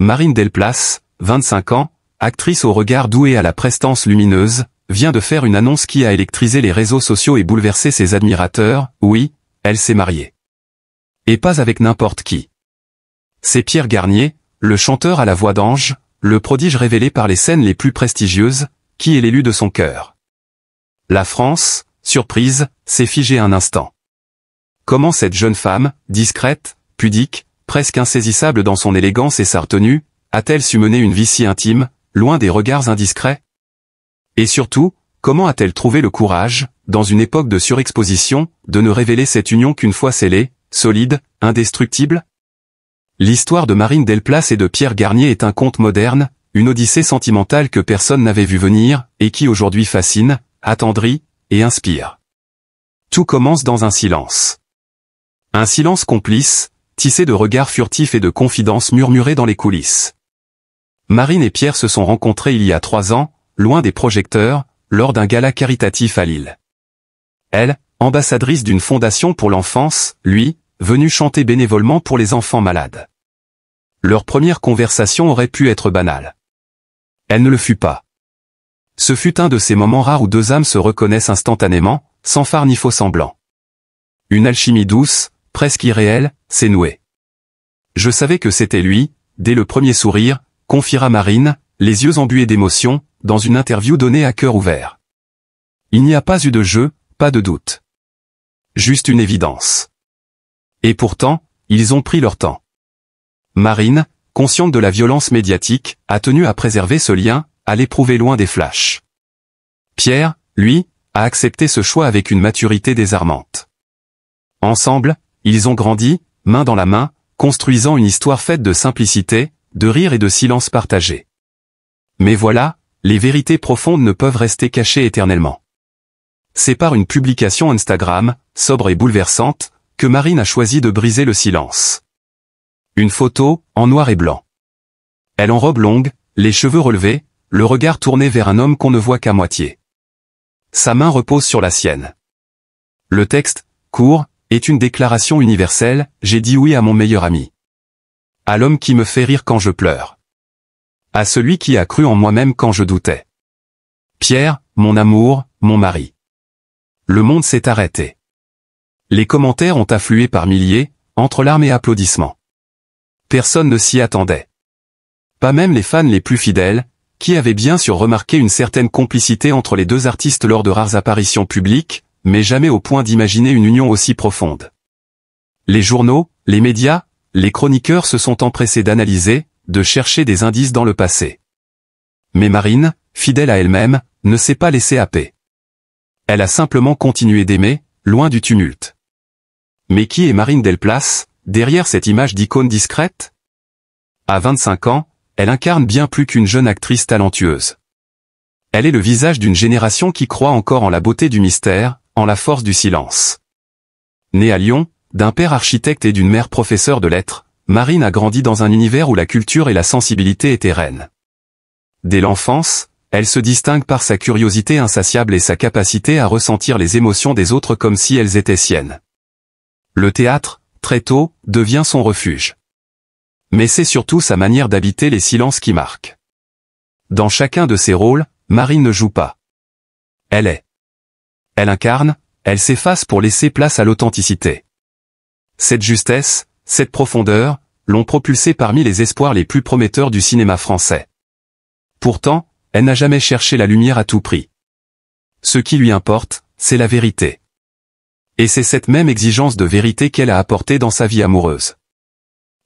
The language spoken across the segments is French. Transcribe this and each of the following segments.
Marine Delplace, 25 ans, actrice au regard doux et à la prestance lumineuse, vient de faire une annonce qui a électrisé les réseaux sociaux et bouleversé ses admirateurs. Oui, elle s'est mariée. Et pas avec n'importe qui. C'est Pierre Garnier, le chanteur à la voix d'ange, le prodige révélé par les scènes les plus prestigieuses, qui est l'élu de son cœur. La France, surprise, s'est figée un instant. Comment cette jeune femme, discrète, pudique, presque insaisissable dans son élégance et sa retenue, a-t-elle su mener une vie si intime, loin des regards indiscrets? Et surtout, comment a-t-elle trouvé le courage, dans une époque de surexposition, de ne révéler cette union qu'une fois scellée, solide, indestructible? L'histoire de Marine Delplace et de Pierre Garnier est un conte moderne, une odyssée sentimentale que personne n'avait vu venir, et qui aujourd'hui fascine, attendrit, et inspire. Tout commence dans un silence. Un silence complice, tissé de regards furtifs et de confidences murmurées dans les coulisses. Marine et Pierre se sont rencontrés il y a 3 ans, loin des projecteurs, lors d'un gala caritatif à Lille. Elle, ambassadrice d'une fondation pour l'enfance, lui, venu chanter bénévolement pour les enfants malades. Leur première conversation aurait pu être banale. Elle ne le fut pas. Ce fut un de ces moments rares où deux âmes se reconnaissent instantanément, sans phare ni faux semblant. Une alchimie douce, presque irréelle, s'est nouée. Je savais que c'était lui, dès le premier sourire, confiera Marine, les yeux embués d'émotion, dans une interview donnée à cœur ouvert. Il n'y a pas eu de jeu, pas de doute. Juste une évidence. Et pourtant, ils ont pris leur temps. Marine, consciente de la violence médiatique, a tenu à préserver ce lien, à l'éprouver loin des flashs. Pierre, lui, a accepté ce choix avec une maturité désarmante. Ensemble, ils ont grandi, main dans la main, construisant une histoire faite de simplicité, de rire et de silence partagé. Mais voilà, les vérités profondes ne peuvent rester cachées éternellement. C'est par une publication Instagram, sobre et bouleversante, que Marine a choisi de briser le silence. Une photo, en noir et blanc. Elle en robe longue, les cheveux relevés, le regard tourné vers un homme qu'on ne voit qu'à moitié. Sa main repose sur la sienne. Le texte, court, est une déclaration universelle, j'ai dit oui à mon meilleur ami. À l'homme qui me fait rire quand je pleure. À celui qui a cru en moi-même quand je doutais. Pierre, mon amour, mon mari. Le monde s'est arrêté. Les commentaires ont afflué par milliers, entre larmes et applaudissements. Personne ne s'y attendait. Pas même les fans les plus fidèles, qui avaient bien sûr remarqué une certaine complicité entre les deux artistes lors de rares apparitions publiques, mais jamais au point d'imaginer une union aussi profonde. Les journaux, les médias, les chroniqueurs se sont empressés d'analyser, de chercher des indices dans le passé. Mais Marine, fidèle à elle-même, ne s'est pas laissée happer. Elle a simplement continué d'aimer, loin du tumulte. Mais qui est Marine Delplace, derrière cette image d'icône discrète? À 25 ans, elle incarne bien plus qu'une jeune actrice talentueuse. Elle est le visage d'une génération qui croit encore en la beauté du mystère, en la force du silence. Née à Lyon, d'un père architecte et d'une mère professeure de lettres, Marine a grandi dans un univers où la culture et la sensibilité étaient reines. Dès l'enfance, elle se distingue par sa curiosité insatiable et sa capacité à ressentir les émotions des autres comme si elles étaient siennes. Le théâtre, très tôt, devient son refuge. Mais c'est surtout sa manière d'habiter les silences qui marquent. Dans chacun de ses rôles, Marine ne joue pas. Elle est. Elle incarne, elle s'efface pour laisser place à l'authenticité. Cette justesse, cette profondeur, l'ont propulsée parmi les espoirs les plus prometteurs du cinéma français. Pourtant, elle n'a jamais cherché la lumière à tout prix. Ce qui lui importe, c'est la vérité. Et c'est cette même exigence de vérité qu'elle a apportée dans sa vie amoureuse.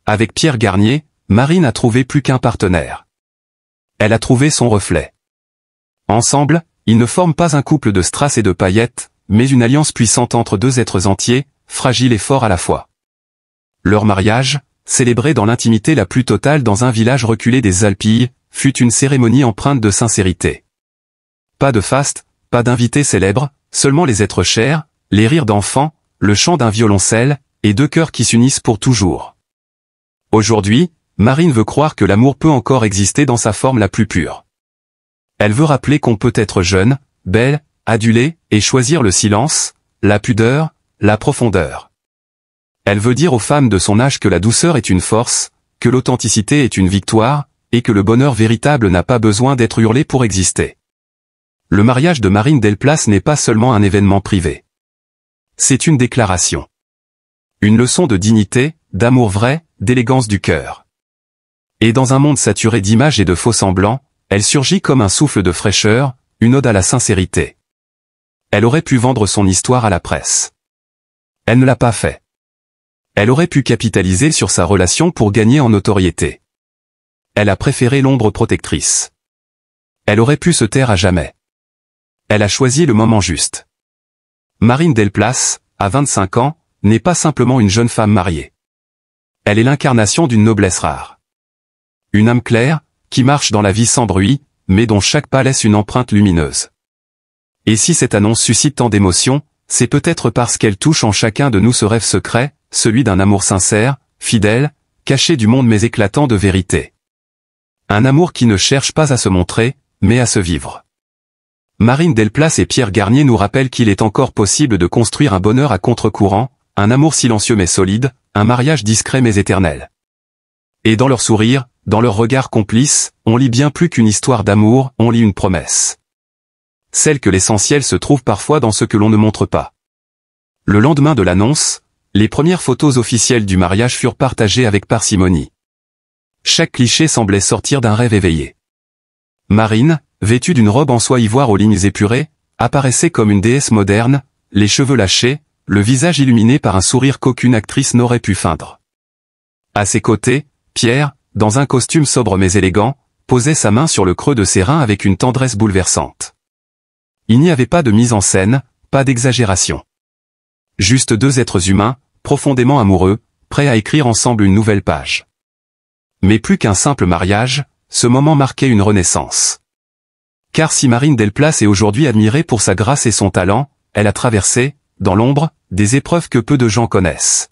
Avec Pierre Garnier, Marine a trouvé plus qu'un partenaire. Elle a trouvé son reflet. Ensemble, ils ne forment pas un couple de strass et de paillettes, mais une alliance puissante entre deux êtres entiers, fragiles et forts à la fois. Leur mariage, célébré dans l'intimité la plus totale dans un village reculé des Alpilles, fut une cérémonie empreinte de sincérité. Pas de faste, pas d'invités célèbres, seulement les êtres chers, les rires d'enfants, le chant d'un violoncelle, et deux cœurs qui s'unissent pour toujours. Aujourd'hui, Marine veut croire que l'amour peut encore exister dans sa forme la plus pure. Elle veut rappeler qu'on peut être jeune, belle, adulée, et choisir le silence, la pudeur, la profondeur. Elle veut dire aux femmes de son âge que la douceur est une force, que l'authenticité est une victoire, et que le bonheur véritable n'a pas besoin d'être hurlé pour exister. Le mariage de Marine Delplace n'est pas seulement un événement privé. C'est une déclaration. Une leçon de dignité, d'amour vrai, d'élégance du cœur. Et dans un monde saturé d'images et de faux-semblants, elle surgit comme un souffle de fraîcheur, une ode à la sincérité. Elle aurait pu vendre son histoire à la presse. Elle ne l'a pas fait. Elle aurait pu capitaliser sur sa relation pour gagner en notoriété. Elle a préféré l'ombre protectrice. Elle aurait pu se taire à jamais. Elle a choisi le moment juste. Marine Delplace, à 25 ans, n'est pas simplement une jeune femme mariée. Elle est l'incarnation d'une noblesse rare. Une âme claire, qui marche dans la vie sans bruit, mais dont chaque pas laisse une empreinte lumineuse. Et si cette annonce suscite tant d'émotions, c'est peut-être parce qu'elle touche en chacun de nous ce rêve secret, celui d'un amour sincère, fidèle, caché du monde mais éclatant de vérité. Un amour qui ne cherche pas à se montrer, mais à se vivre. Marine Delplace et Pierre Garnier nous rappellent qu'il est encore possible de construire un bonheur à contre-courant, un amour silencieux mais solide, un mariage discret mais éternel. Et dans leur sourire, dans leur regard complice, on lit bien plus qu'une histoire d'amour, on lit une promesse. Celle que l'essentiel se trouve parfois dans ce que l'on ne montre pas. Le lendemain de l'annonce, les premières photos officielles du mariage furent partagées avec parcimonie. Chaque cliché semblait sortir d'un rêve éveillé. Marine, vêtue d'une robe en soie ivoire aux lignes épurées, apparaissait comme une déesse moderne, les cheveux lâchés, le visage illuminé par un sourire qu'aucune actrice n'aurait pu feindre. À ses côtés, Pierre, dans un costume sobre mais élégant, posait sa main sur le creux de ses reins avec une tendresse bouleversante. Il n'y avait pas de mise en scène, pas d'exagération. Juste deux êtres humains, profondément amoureux, prêts à écrire ensemble une nouvelle page. Mais plus qu'un simple mariage, ce moment marquait une renaissance. Car si Marine Delplace est aujourd'hui admirée pour sa grâce et son talent, elle a traversé, dans l'ombre, des épreuves que peu de gens connaissent.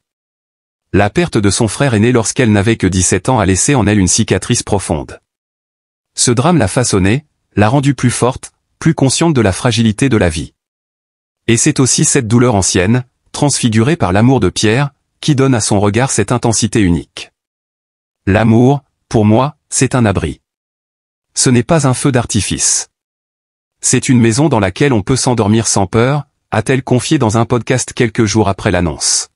La perte de son frère aîné lorsqu'elle n'avait que 17 ans a laissé en elle une cicatrice profonde. Ce drame l'a façonnée, l'a rendue plus forte, plus consciente de la fragilité de la vie. Et c'est aussi cette douleur ancienne, transfigurée par l'amour de Pierre, qui donne à son regard cette intensité unique. L'amour, pour moi, c'est un abri. Ce n'est pas un feu d'artifice. C'est une maison dans laquelle on peut s'endormir sans peur, a-t-elle confié dans un podcast quelques jours après l'annonce.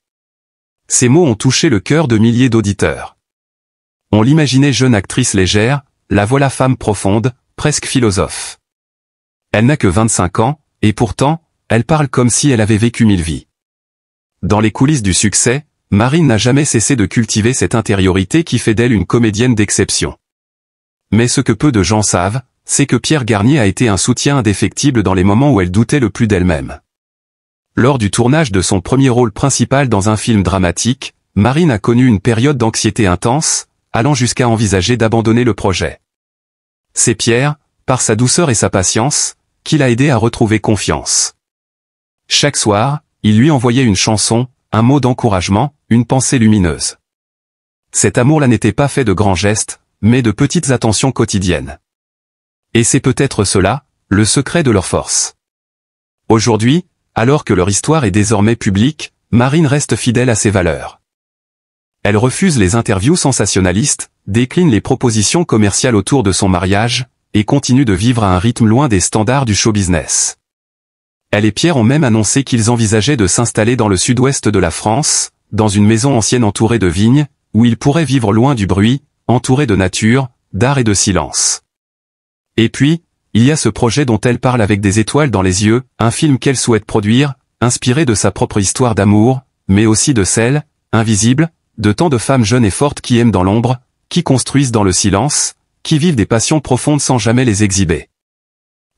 Ces mots ont touché le cœur de milliers d'auditeurs. On l'imaginait jeune actrice légère, la voilà femme profonde, presque philosophe. Elle n'a que 25 ans, et pourtant, elle parle comme si elle avait vécu 1000 vies. Dans les coulisses du succès, Marine n'a jamais cessé de cultiver cette intériorité qui fait d'elle une comédienne d'exception. Mais ce que peu de gens savent, c'est que Pierre Garnier a été un soutien indéfectible dans les moments où elle doutait le plus d'elle-même. Lors du tournage de son premier rôle principal dans un film dramatique, Marine a connu une période d'anxiété intense, allant jusqu'à envisager d'abandonner le projet. C'est Pierre, par sa douceur et sa patience, qui l'a aidé à retrouver confiance. Chaque soir, il lui envoyait une chanson, un mot d'encouragement, une pensée lumineuse. Cet amour-là n'était pas fait de grands gestes, mais de petites attentions quotidiennes. Et c'est peut-être cela, le secret de leur force. Aujourd'hui, alors que leur histoire est désormais publique, Marine reste fidèle à ses valeurs. Elle refuse les interviews sensationnalistes, décline les propositions commerciales autour de son mariage, et continue de vivre à un rythme loin des standards du show business. Elle et Pierre ont même annoncé qu'ils envisageaient de s'installer dans le sud-ouest de la France, dans une maison ancienne entourée de vignes, où ils pourraient vivre loin du bruit, entourés de nature, d'art et de silence. Et puis, il y a ce projet dont elle parle avec des étoiles dans les yeux, un film qu'elle souhaite produire, inspiré de sa propre histoire d'amour, mais aussi de celle, invisible, de tant de femmes jeunes et fortes qui aiment dans l'ombre, qui construisent dans le silence, qui vivent des passions profondes sans jamais les exhiber.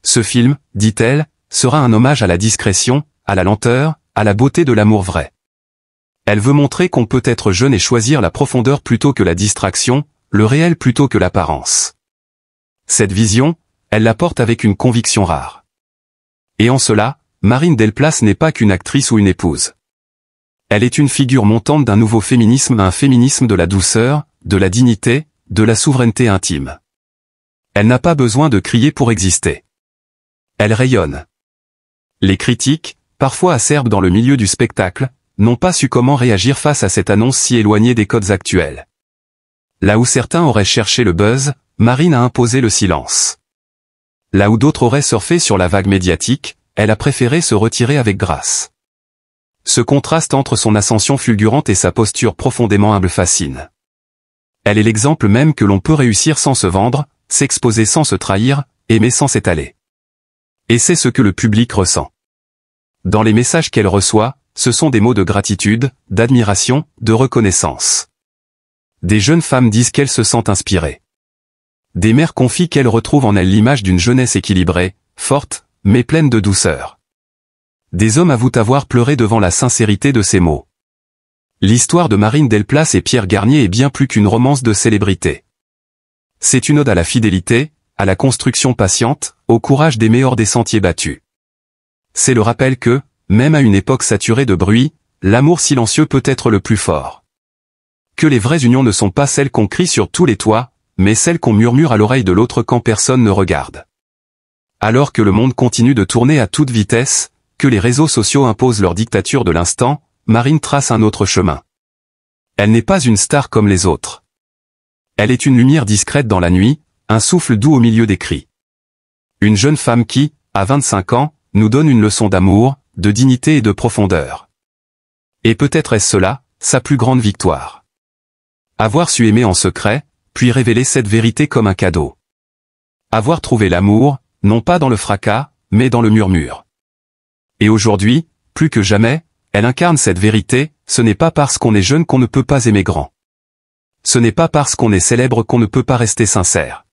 Ce film, dit-elle, sera un hommage à la discrétion, à la lenteur, à la beauté de l'amour vrai. Elle veut montrer qu'on peut être jeune et choisir la profondeur plutôt que la distraction, le réel plutôt que l'apparence. Cette vision, elle la porte avec une conviction rare. Et en cela, Marine Delplace n'est pas qu'une actrice ou une épouse. Elle est une figure montante d'un nouveau féminisme, un féminisme de la douceur, de la dignité, de la souveraineté intime. Elle n'a pas besoin de crier pour exister. Elle rayonne. Les critiques, parfois acerbes dans le milieu du spectacle, n'ont pas su comment réagir face à cette annonce si éloignée des codes actuels. Là où certains auraient cherché le buzz, Marine a imposé le silence. Là où d'autres auraient surfé sur la vague médiatique, elle a préféré se retirer avec grâce. Ce contraste entre son ascension fulgurante et sa posture profondément humble fascine. Elle est l'exemple même que l'on peut réussir sans se vendre, s'exposer sans se trahir, aimer sans s'étaler. Et c'est ce que le public ressent. Dans les messages qu'elle reçoit, ce sont des mots de gratitude, d'admiration, de reconnaissance. Des jeunes femmes disent qu'elles se sentent inspirées. Des mères confient qu'elles retrouvent en elles l'image d'une jeunesse équilibrée, forte, mais pleine de douceur. Des hommes avouent avoir pleuré devant la sincérité de ces mots. L'histoire de Marine Delplace et Pierre Garnier est bien plus qu'une romance de célébrité. C'est une ode à la fidélité, à la construction patiente, au courage d'aimer hors des sentiers battus. C'est le rappel que, même à une époque saturée de bruit, l'amour silencieux peut être le plus fort. Que les vraies unions ne sont pas celles qu'on crie sur tous les toits, mais celles qu'on murmure à l'oreille de l'autre quand personne ne regarde. Alors que le monde continue de tourner à toute vitesse, que les réseaux sociaux imposent leur dictature de l'instant, Marine trace un autre chemin. Elle n'est pas une star comme les autres. Elle est une lumière discrète dans la nuit, un souffle doux au milieu des cris. Une jeune femme qui, à 25 ans, nous donne une leçon d'amour, de dignité et de profondeur. Et peut-être est-ce cela, sa plus grande victoire. Avoir su aimer en secret, puis révéler cette vérité comme un cadeau. Avoir trouvé l'amour, non pas dans le fracas, mais dans le murmure. Et aujourd'hui, plus que jamais, elle incarne cette vérité, ce n'est pas parce qu'on est jeune qu'on ne peut pas aimer grand. Ce n'est pas parce qu'on est célèbre qu'on ne peut pas rester sincère.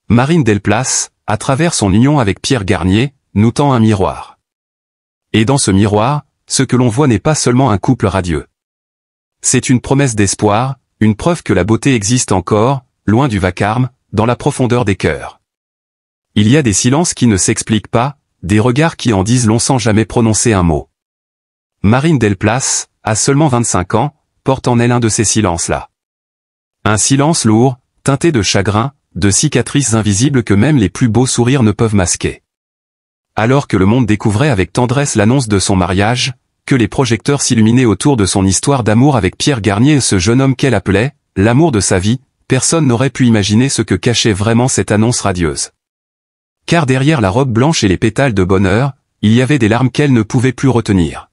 Marine Delplace, à travers son union avec Pierre Garnier, nous tend un miroir. Et dans ce miroir, ce que l'on voit n'est pas seulement un couple radieux. C'est une promesse d'espoir, une preuve que la beauté existe encore, loin du vacarme, dans la profondeur des cœurs. Il y a des silences qui ne s'expliquent pas, des regards qui en disent long sans jamais prononcer un mot. Marine Delplace, à seulement 25 ans, porte en elle un de ces silences-là. Un silence lourd, teinté de chagrin, de cicatrices invisibles que même les plus beaux sourires ne peuvent masquer. Alors que le monde découvrait avec tendresse l'annonce de son mariage, que les projecteurs s'illuminaient autour de son histoire d'amour avec Pierre Garnier et ce jeune homme qu'elle appelait l'amour de sa vie, personne n'aurait pu imaginer ce que cachait vraiment cette annonce radieuse. Car derrière la robe blanche et les pétales de bonheur, il y avait des larmes qu'elle ne pouvait plus retenir.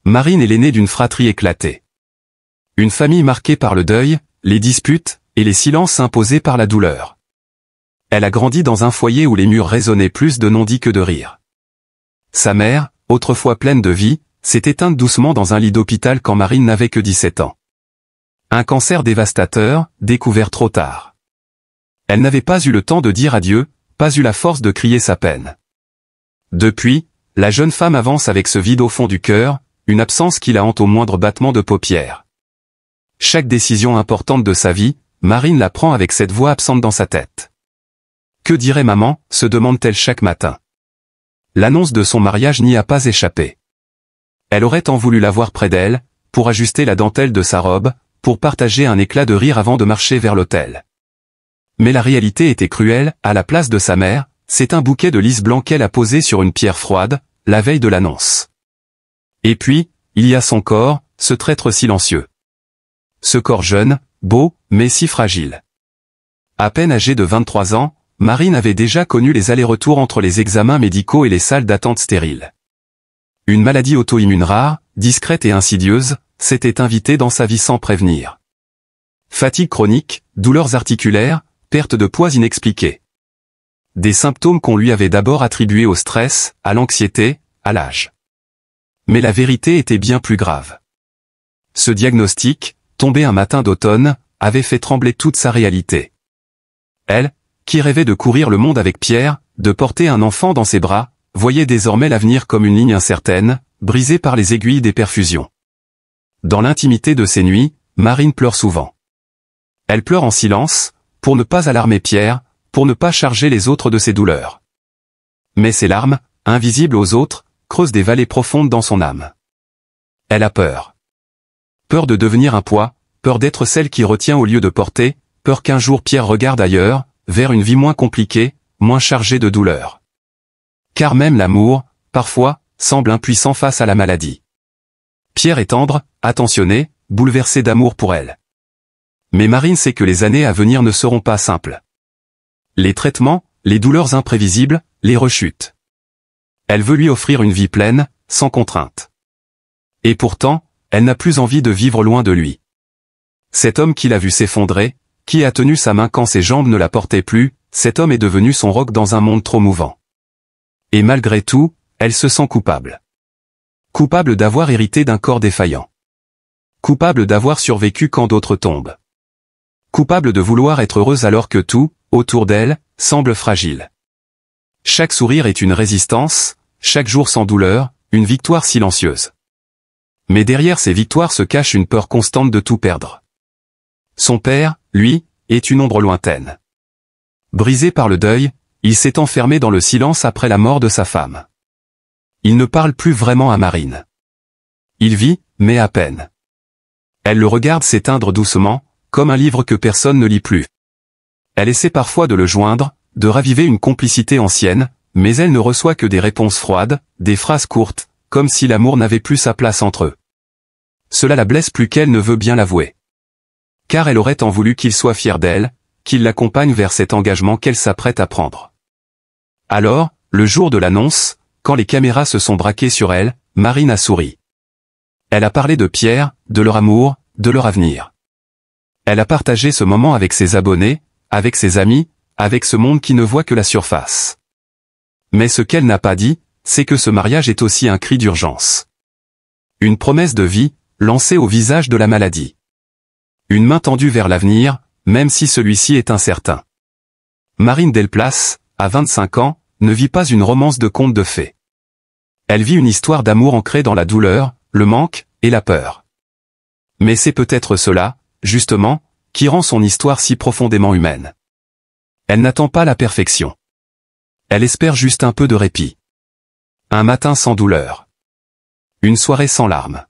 Marine est l'aînée d'une fratrie éclatée. Une famille marquée par le deuil, les disputes, et les silences imposés par la douleur. Elle a grandi dans un foyer où les murs résonnaient plus de non-dits que de rires. Sa mère, autrefois pleine de vie, s'est éteinte doucement dans un lit d'hôpital quand Marine n'avait que 17 ans. Un cancer dévastateur, découvert trop tard. Elle n'avait pas eu le temps de dire adieu, pas eu la force de crier sa peine. Depuis, la jeune femme avance avec ce vide au fond du cœur, une absence qui la hante au moindre battement de paupières. Chaque décision importante de sa vie, Marine la prend avec cette voix absente dans sa tête. Que dirait maman, se demande-t-elle chaque matin. L'annonce de son mariage n'y a pas échappé. Elle aurait tant voulu l'avoir près d'elle, pour ajuster la dentelle de sa robe, pour partager un éclat de rire avant de marcher vers l'autel. Mais la réalité était cruelle, à la place de sa mère, c'est un bouquet de lys blanc qu'elle a posé sur une pierre froide, la veille de l'annonce. Et puis, il y a son corps, ce traître silencieux. Ce corps jeune, beau, mais si fragile. À peine âgée de 23 ans, Marine avait déjà connu les allers-retours entre les examens médicaux et les salles d'attente stériles. Une maladie auto-immune rare, discrète et insidieuse, s'était invitée dans sa vie sans prévenir. Fatigue chronique, douleurs articulaires, perte de poids inexpliquée. Des symptômes qu'on lui avait d'abord attribués au stress, à l'anxiété, à l'âge. Mais la vérité était bien plus grave. Ce diagnostic, tombé un matin d'automne, avait fait trembler toute sa réalité. Elle, qui rêvait de courir le monde avec Pierre, de porter un enfant dans ses bras, voyait désormais l'avenir comme une ligne incertaine, brisée par les aiguilles des perfusions. Dans l'intimité de ses nuits, Marine pleure souvent. Elle pleure en silence, pour ne pas alarmer Pierre, pour ne pas charger les autres de ses douleurs. Mais ces larmes, invisibles aux autres, creusent des vallées profondes dans son âme. Elle a peur. Peur de devenir un poids, peur d'être celle qui retient au lieu de porter, peur qu'un jour Pierre regarde ailleurs, vers une vie moins compliquée, moins chargée de douleurs. Car même l'amour, parfois, semble impuissant face à la maladie. Pierre est tendre, attentionné, bouleversé d'amour pour elle. Mais Marine sait que les années à venir ne seront pas simples. Les traitements, les douleurs imprévisibles, les rechutes. Elle veut lui offrir une vie pleine, sans contrainte. Et pourtant, elle n'a plus envie de vivre loin de lui. Cet homme qui l'a vu s'effondrer, qui a tenu sa main quand ses jambes ne la portaient plus, cet homme est devenu son roc dans un monde trop mouvant. Et malgré tout, elle se sent coupable. Coupable d'avoir hérité d'un corps défaillant. Coupable d'avoir survécu quand d'autres tombent. Coupable de vouloir être heureuse alors que tout, autour d'elle, semble fragile. Chaque sourire est une résistance, chaque jour sans douleur, une victoire silencieuse. Mais derrière ces victoires se cache une peur constante de tout perdre. Son père, lui, est une ombre lointaine. Brisé par le deuil, il s'est enfermé dans le silence après la mort de sa femme. Il ne parle plus vraiment à Marine. Il vit, mais à peine. Elle le regarde s'éteindre doucement, comme un livre que personne ne lit plus. Elle essaie parfois de le joindre, de raviver une complicité ancienne, mais elle ne reçoit que des réponses froides, des phrases courtes, comme si l'amour n'avait plus sa place entre eux. Cela la blesse plus qu'elle ne veut bien l'avouer. Car elle aurait tant voulu qu'il soit fier d'elle, qu'il l'accompagne vers cet engagement qu'elle s'apprête à prendre. Alors, le jour de l'annonce, quand les caméras se sont braquées sur elle, Marine a souri. Elle a parlé de Pierre, de leur amour, de leur avenir. Elle a partagé ce moment avec ses abonnés, avec ses amis, avec ce monde qui ne voit que la surface. Mais ce qu'elle n'a pas dit, c'est que ce mariage est aussi un cri d'urgence. Une promesse de vie, lancée au visage de la maladie. Une main tendue vers l'avenir, même si celui-ci est incertain. Marine Delplace, à 25 ans, ne vit pas une romance de conte de fées. Elle vit une histoire d'amour ancrée dans la douleur, le manque, et la peur. Mais c'est peut-être cela, justement, qui rend son histoire si profondément humaine. Elle n'attend pas la perfection. Elle espère juste un peu de répit. Un matin sans douleur. Une soirée sans larmes.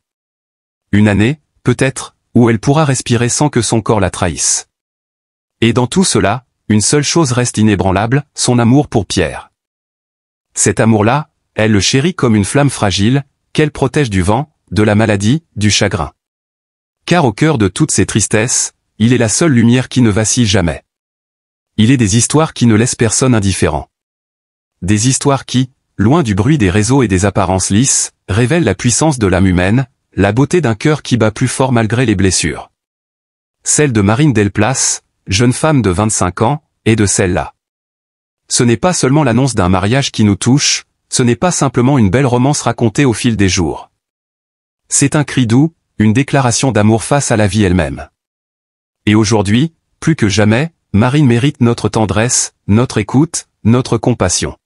Une année, peut-être, où elle pourra respirer sans que son corps la trahisse. Et dans tout cela, une seule chose reste inébranlable, son amour pour Pierre. Cet amour-là, elle le chérit comme une flamme fragile, qu'elle protège du vent, de la maladie, du chagrin. Car au cœur de toutes ces tristesses, il est la seule lumière qui ne vacille jamais. Il est des histoires qui ne laissent personne indifférent. Des histoires qui, loin du bruit des réseaux et des apparences lisses, révèlent la puissance de l'âme humaine, la beauté d'un cœur qui bat plus fort malgré les blessures. Celle de Marine Delplace, jeune femme de 25 ans, et de celle-là. Ce n'est pas seulement l'annonce d'un mariage qui nous touche, ce n'est pas simplement une belle romance racontée au fil des jours. C'est un cri doux, une déclaration d'amour face à la vie elle-même. Et aujourd'hui, plus que jamais, Marine mérite notre tendresse, notre écoute, notre compassion.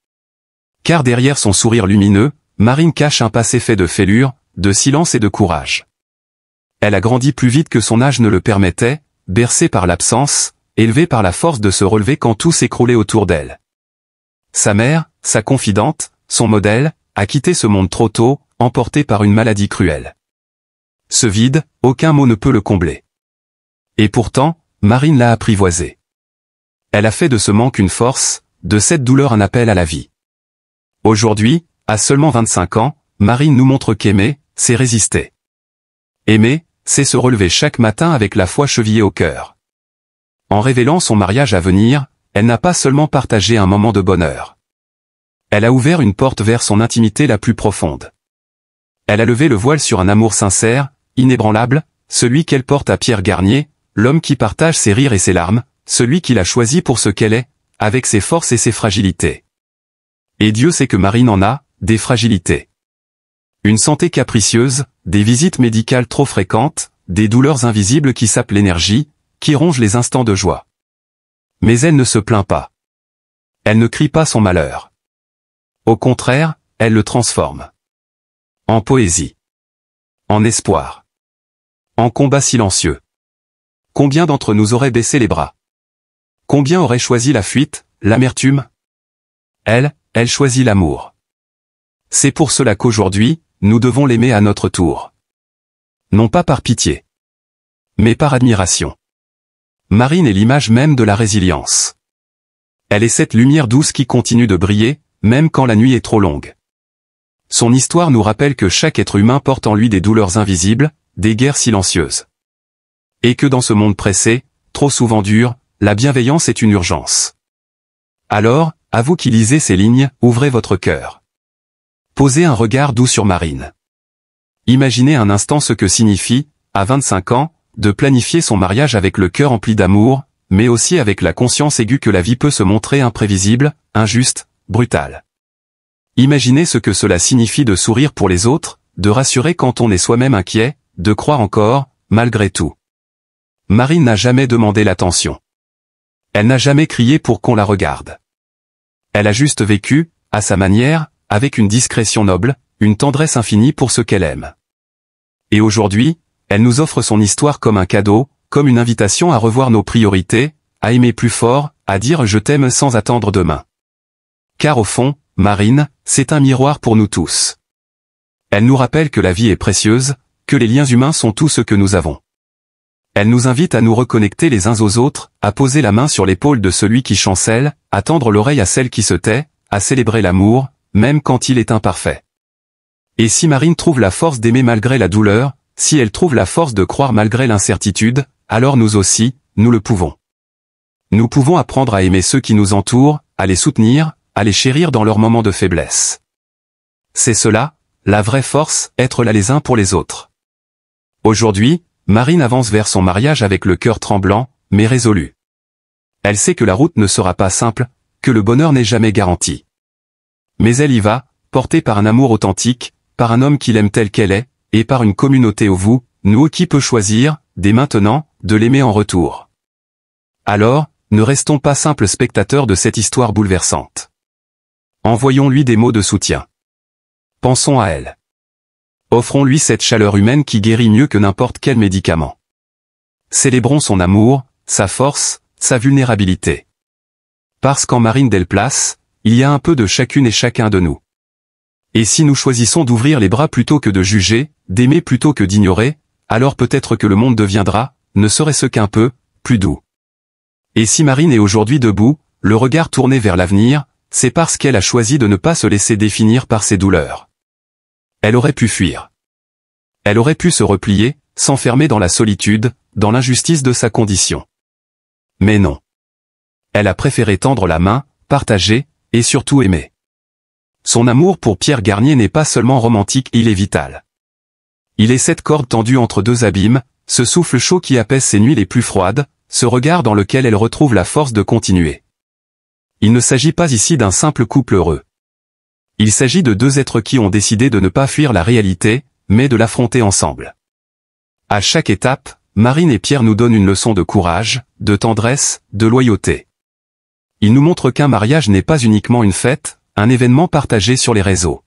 Car derrière son sourire lumineux, Marine cache un passé fait de fêlures, de silence et de courage. Elle a grandi plus vite que son âge ne le permettait, bercée par l'absence, élevée par la force de se relever quand tout s'écroulait autour d'elle. Sa mère, sa confidente, son modèle, a quitté ce monde trop tôt, emporté par une maladie cruelle. Ce vide, aucun mot ne peut le combler. Et pourtant, Marine l'a apprivoisé. Elle a fait de ce manque une force, de cette douleur un appel à la vie. Aujourd'hui, à seulement 25 ans, Marine nous montre qu'aimer, c'est résister. Aimer, c'est se relever chaque matin avec la foi chevillée au cœur. En révélant son mariage à venir, elle n'a pas seulement partagé un moment de bonheur. Elle a ouvert une porte vers son intimité la plus profonde. Elle a levé le voile sur un amour sincère, inébranlable, celui qu'elle porte à Pierre Garnier, l'homme qui partage ses rires et ses larmes, celui qui l'a choisi pour ce qu'elle est, avec ses forces et ses fragilités. Et Dieu sait que Marine en a, des fragilités. Une santé capricieuse, des visites médicales trop fréquentes, des douleurs invisibles qui sapent l'énergie, qui rongent les instants de joie. Mais elle ne se plaint pas. Elle ne crie pas son malheur. Au contraire, elle le transforme. En poésie. En espoir. En combat silencieux. Combien d'entre nous auraient baissé les bras? Combien auraient choisi la fuite, l'amertume? Elle choisit l'amour. C'est pour cela qu'aujourd'hui, nous devons l'aimer à notre tour. Non pas par pitié, mais par admiration. Marine est l'image même de la résilience. Elle est cette lumière douce qui continue de briller, même quand la nuit est trop longue. Son histoire nous rappelle que chaque être humain porte en lui des douleurs invisibles, des guerres silencieuses. Et que dans ce monde pressé, trop souvent dur, la bienveillance est une urgence. Alors, à vous qui lisez ces lignes, ouvrez votre cœur. Posez un regard doux sur Marine. Imaginez un instant ce que signifie, à 25 ans, de planifier son mariage avec le cœur empli d'amour, mais aussi avec la conscience aiguë que la vie peut se montrer imprévisible, injuste, brutale. Imaginez ce que cela signifie de sourire pour les autres, de rassurer quand on est soi-même inquiet, de croire encore, malgré tout. Marine n'a jamais demandé l'attention. Elle n'a jamais crié pour qu'on la regarde. Elle a juste vécu, à sa manière, avec une discrétion noble, une tendresse infinie pour ce qu'elle aime. Et aujourd'hui, elle nous offre son histoire comme un cadeau, comme une invitation à revoir nos priorités, à aimer plus fort, à dire je t'aime sans attendre demain. Car au fond, Marine, c'est un miroir pour nous tous. Elle nous rappelle que la vie est précieuse, que les liens humains sont tout ce que nous avons. Elle nous invite à nous reconnecter les uns aux autres, à poser la main sur l'épaule de celui qui chancelle, à tendre l'oreille à celle qui se tait, à célébrer l'amour, même quand il est imparfait. Et si Marine trouve la force d'aimer malgré la douleur, si elle trouve la force de croire malgré l'incertitude, alors nous aussi, nous le pouvons. Nous pouvons apprendre à aimer ceux qui nous entourent, à les soutenir, à les chérir dans leurs moments de faiblesse. C'est cela, la vraie force, être là les uns pour les autres. Aujourd'hui, Marine avance vers son mariage avec le cœur tremblant, mais résolu. Elle sait que la route ne sera pas simple, que le bonheur n'est jamais garanti. Mais elle y va, portée par un amour authentique, par un homme qui l'aime tel qu'elle est, et par une communauté où vous, nous qui peut choisir, dès maintenant, de l'aimer en retour. Alors, ne restons pas simples spectateurs de cette histoire bouleversante. Envoyons-lui des mots de soutien. Pensons à elle. Offrons-lui cette chaleur humaine qui guérit mieux que n'importe quel médicament. Célébrons son amour, sa force, sa vulnérabilité. Parce qu'en Marine Delplace, il y a un peu de chacune et chacun de nous. Et si nous choisissons d'ouvrir les bras plutôt que de juger, d'aimer plutôt que d'ignorer, alors peut-être que le monde deviendra, ne serait-ce qu'un peu, plus doux. Et si Marine est aujourd'hui debout, le regard tourné vers l'avenir, c'est parce qu'elle a choisi de ne pas se laisser définir par ses douleurs. Elle aurait pu fuir. Elle aurait pu se replier, s'enfermer dans la solitude, dans l'injustice de sa condition. Mais non. Elle a préféré tendre la main, partager, et surtout aimer. Son amour pour Pierre Garnier n'est pas seulement romantique, il est vital. Il est cette corde tendue entre deux abîmes, ce souffle chaud qui apaise ses nuits les plus froides, ce regard dans lequel elle retrouve la force de continuer. Il ne s'agit pas ici d'un simple couple heureux. Il s'agit de deux êtres qui ont décidé de ne pas fuir la réalité, mais de l'affronter ensemble. À chaque étape, Marine et Pierre nous donnent une leçon de courage, de tendresse, de loyauté. Ils nous montrent qu'un mariage n'est pas uniquement une fête, un événement partagé sur les réseaux.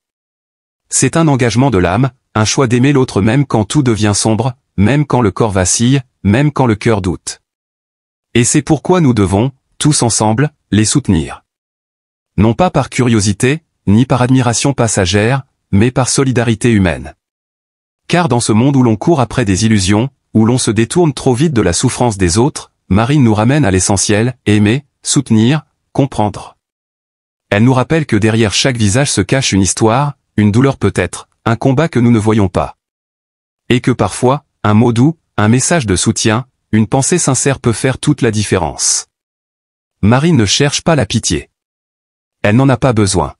C'est un engagement de l'âme, un choix d'aimer l'autre même quand tout devient sombre, même quand le corps vacille, même quand le cœur doute. Et c'est pourquoi nous devons, tous ensemble, les soutenir. Non pas par curiosité, ni par admiration passagère, mais par solidarité humaine. Car dans ce monde où l'on court après des illusions, où l'on se détourne trop vite de la souffrance des autres, Marine nous ramène à l'essentiel, aimer, soutenir, comprendre. Elle nous rappelle que derrière chaque visage se cache une histoire, une douleur peut-être, un combat que nous ne voyons pas. Et que parfois, un mot doux, un message de soutien, une pensée sincère peut faire toute la différence. Marine ne cherche pas la pitié. Elle n'en a pas besoin.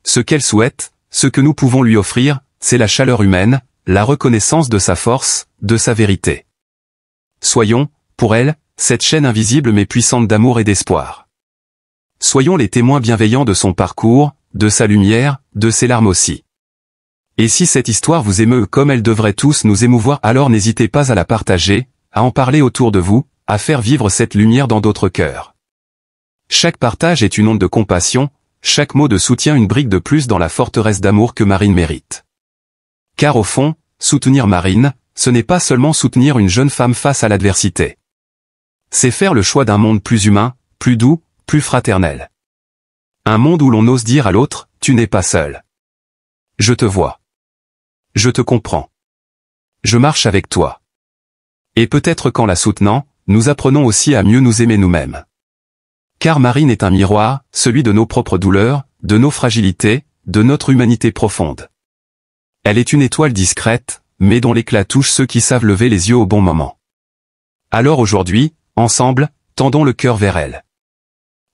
Ce qu'elle souhaite, ce que nous pouvons lui offrir, c'est la chaleur humaine, la reconnaissance de sa force, de sa vérité. Soyons, pour elle, cette chaîne invisible mais puissante d'amour et d'espoir. Soyons les témoins bienveillants de son parcours, de sa lumière, de ses larmes aussi. Et si cette histoire vous émeut comme elle devrait tous nous émouvoir, alors n'hésitez pas à la partager, à en parler autour de vous, à faire vivre cette lumière dans d'autres cœurs. Chaque partage est une onde de compassion, chaque mot de soutien une brique de plus dans la forteresse d'amour que Marine mérite. Car au fond, soutenir Marine, ce n'est pas seulement soutenir une jeune femme face à l'adversité. C'est faire le choix d'un monde plus humain, plus doux, plus fraternel. Un monde où l'on ose dire à l'autre, tu n'es pas seul. Je te vois. Je te comprends. Je marche avec toi. Et peut-être qu'en la soutenant, nous apprenons aussi à mieux nous aimer nous-mêmes. Car Marine est un miroir, celui de nos propres douleurs, de nos fragilités, de notre humanité profonde. Elle est une étoile discrète, mais dont l'éclat touche ceux qui savent lever les yeux au bon moment. Alors aujourd'hui, ensemble, tendons le cœur vers elle.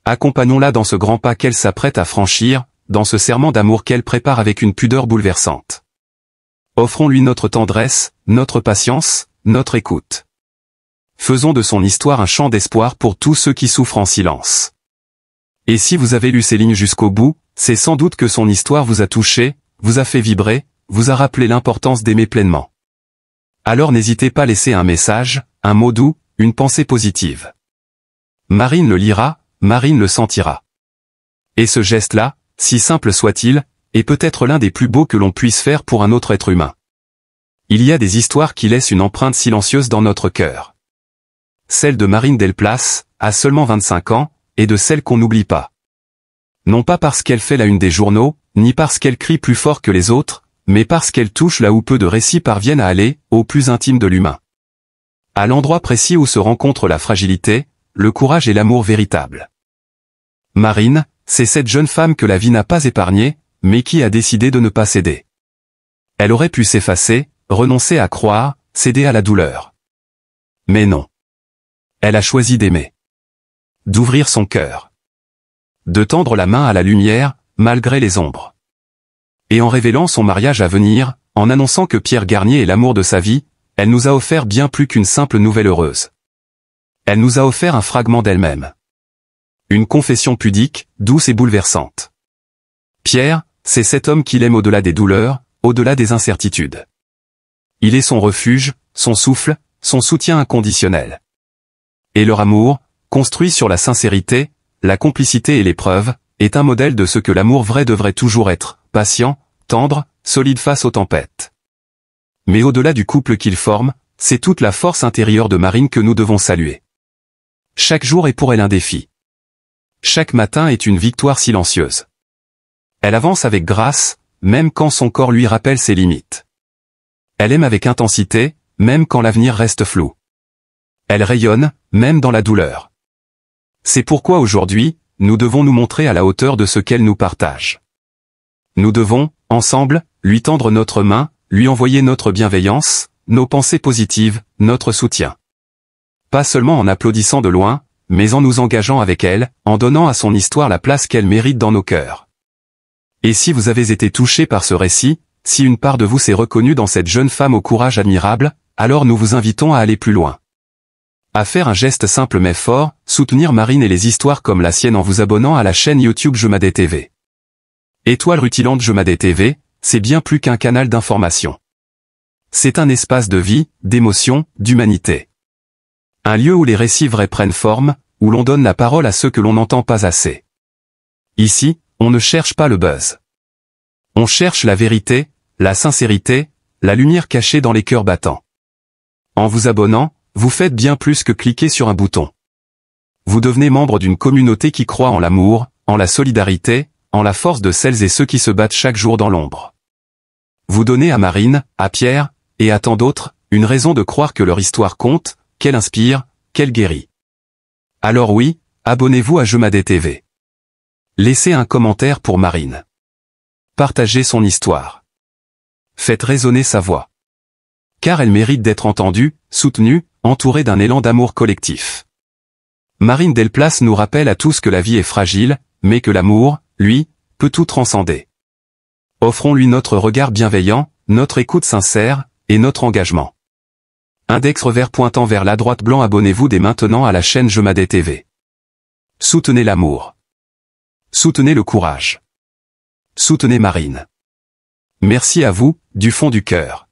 Accompagnons-la dans ce grand pas qu'elle s'apprête à franchir, dans ce serment d'amour qu'elle prépare avec une pudeur bouleversante. Offrons-lui notre tendresse, notre patience, notre écoute. Faisons de son histoire un chant d'espoir pour tous ceux qui souffrent en silence. Et si vous avez lu ces lignes jusqu'au bout, c'est sans doute que son histoire vous a touché, vous a fait vibrer, vous a rappelé l'importance d'aimer pleinement. Alors n'hésitez pas à laisser un message, un mot doux, une pensée positive. Marine le lira, Marine le sentira. Et ce geste-là, si simple soit-il, est peut-être l'un des plus beaux que l'on puisse faire pour un autre être humain. Il y a des histoires qui laissent une empreinte silencieuse dans notre cœur. Celle de Marine Delplace, à seulement 25 ans, et de celle qu'on n'oublie pas. Non pas parce qu'elle fait la une des journaux, ni parce qu'elle crie plus fort que les autres, mais parce qu'elle touche là où peu de récits parviennent à aller, au plus intime de l'humain. À l'endroit précis où se rencontrent la fragilité, le courage et l'amour véritable. Marine, c'est cette jeune femme que la vie n'a pas épargnée, mais qui a décidé de ne pas céder. Elle aurait pu s'effacer, renoncer à croire, céder à la douleur. Mais non. Elle a choisi d'aimer. D'ouvrir son cœur. De tendre la main à la lumière, malgré les ombres. Et en révélant son mariage à venir, en annonçant que Pierre Garnier est l'amour de sa vie, elle nous a offert bien plus qu'une simple nouvelle heureuse. Elle nous a offert un fragment d'elle-même. Une confession pudique, douce et bouleversante. Pierre, c'est cet homme qu'il aime au-delà des douleurs, au-delà des incertitudes. Il est son refuge, son souffle, son soutien inconditionnel. Et leur amour, construit sur la sincérité, la complicité et l'épreuve, est un modèle de ce que l'amour vrai devrait toujours être, patient, tendre, solide face aux tempêtes. Mais au-delà du couple qu'ils forment, c'est toute la force intérieure de Marine que nous devons saluer. Chaque jour est pour elle un défi. Chaque matin est une victoire silencieuse. Elle avance avec grâce, même quand son corps lui rappelle ses limites. Elle aime avec intensité, même quand l'avenir reste flou. Elle rayonne, même dans la douleur. C'est pourquoi aujourd'hui, nous devons nous montrer à la hauteur de ce qu'elle nous partage. Nous devons, ensemble, lui tendre notre main, lui envoyer notre bienveillance, nos pensées positives, notre soutien. Pas seulement en applaudissant de loin, mais en nous engageant avec elle, en donnant à son histoire la place qu'elle mérite dans nos cœurs. Et si vous avez été touché par ce récit, si une part de vous s'est reconnue dans cette jeune femme au courage admirable, alors nous vous invitons à aller plus loin. À faire un geste simple mais fort, soutenir Marine et les histoires comme la sienne en vous abonnant à la chaîne YouTube Jemadé TV. Étoile rutilante Jemadé TV, c'est bien plus qu'un canal d'information. C'est un espace de vie, d'émotion, d'humanité. Un lieu où les récits vrais prennent forme, où l'on donne la parole à ceux que l'on n'entend pas assez. Ici, on ne cherche pas le buzz. On cherche la vérité, la sincérité, la lumière cachée dans les cœurs battants. En vous abonnant, vous faites bien plus que cliquer sur un bouton. Vous devenez membre d'une communauté qui croit en l'amour, en la solidarité, en la force de celles et ceux qui se battent chaque jour dans l'ombre. Vous donnez à Marine, à Pierre, et à tant d'autres, une raison de croire que leur histoire compte, qu'elle inspire, qu'elle guérit. Alors oui, abonnez-vous à Jemadé TV. Laissez un commentaire pour Marine. Partagez son histoire. Faites résonner sa voix. Car elle mérite d'être entendue, soutenue, entourée d'un élan d'amour collectif. Marine Delplace nous rappelle à tous que la vie est fragile, mais que l'amour, lui, peut tout transcender. Offrons-lui notre regard bienveillant, notre écoute sincère, et notre engagement. Index revers pointant vers la droite blanc. Abonnez-vous dès maintenant à la chaîne Jemadé TV. Soutenez l'amour. Soutenez le courage. Soutenez Marine. Merci à vous, du fond du cœur.